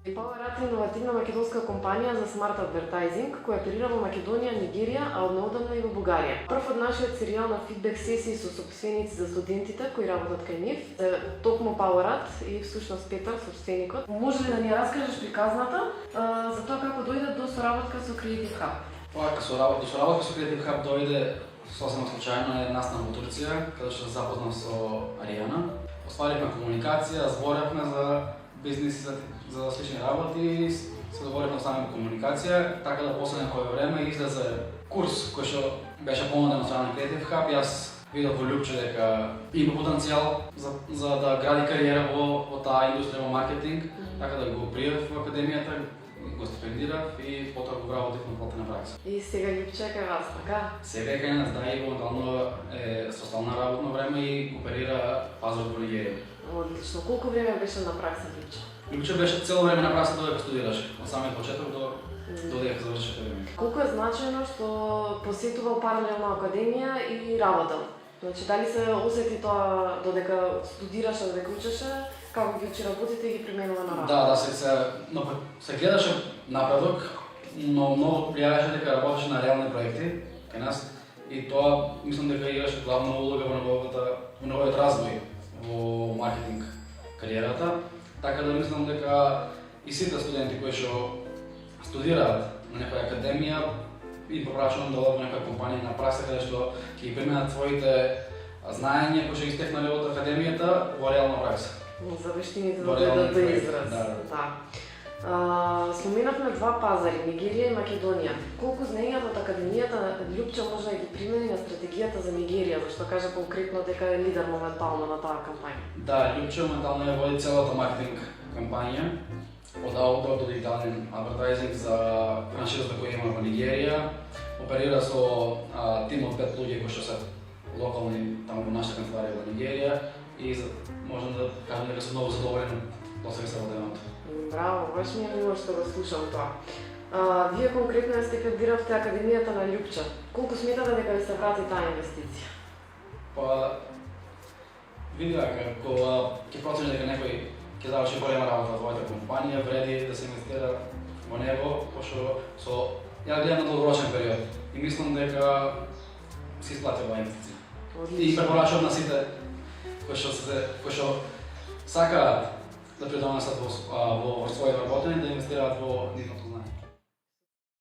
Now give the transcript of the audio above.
PowerArt е иновативна македонска компанија за смарт адвертайзинг која оперира во Македонија, Нигерија, а однеодамна и во Бугарија. Прв од нашиот серијал на фидбек сесии со собственици за студентите кои работат кај нив, токму PowerArt и всушност Петар, собственикот. Може ли да ни ја раскажеш приказната за тоа како дојде до соработка со Creative Hub? До соработка со Creative Hub дојде сосема случајно е настан во Турција, каде што се запознав со Аријана. Остваривме комуникација, зборевме за бизнис за слични работи и се договоривме само комуникација, така да после некое време излезе курс кој што беше понуден од страна на Creative Hub. Јас видов во Љупче дека има потенцијал за да гради кариера во таа индустрија во маркетинг, така да го пријав во академијата, го стипендирав и потоа го вработив на платена пракса. И сега Љупче е кај вас, така? Сега е кај нас, да, и моментално е со стално работно време и оперира пазар во Нигерија. Одлично. Колку време беше на пракса Љупче? Љупче беше цело време на пракса додека студираше, од самиот почеток до додека заврши академија. Колку е значајно што посетувал паралелно академија и работел? Значи, дали се осети тоа додека студираше, додека учеше, како ги учи работите и ги применува на работа? Да, се гледаше напредок, но многу влијаеше дека работеше на реални проекти кај нас и тоа мислам дека играше главна улога во неговиот развој во маркетинг кариерата. Така да мислам дека и сите студенти кои што студираат на некоја академија и попрашувам да одат во некоја компанија на пракса каде што ќе ги применат своите знаења кои што ги стекнале од академијата во реална пракса. За вештините да дојдат до израз. Да. Споменавме два пазари, Нигерија и Македонија. Колку знаењата од академијата Љупче може да ги примени на стратегијата за Нигерија, зашто кажа конкретно дека е лидер моментално на таа кампања? Да, Љупче моментално ја води целата маркетинг кампања, од аутдор до дигитален адвертайзинг за франшизата која има во Нигерија. Оперира со тим од 5 луѓе кои што се локални таму во нашата канцеларија во Нигерија и можам да кажам дека сум многу задоволен од сега се воденото. Браво, баш ми е мило што го слушам тоа. Вие конкретно ја стипендиравте академијата на Љупче. Колку сметате дека ви се врати таа инвестиција? Па, види дека кога ќе процени дека некој ќе заврши голема работа во твојата компанија, вреди да се инвестира во него, пошто ја гледам на долгорочен период и мислам дека се исплати оваа инвестиција. И препорачувам на сите кои што сакаат да придонесат во својот работење да инвестираат во нивното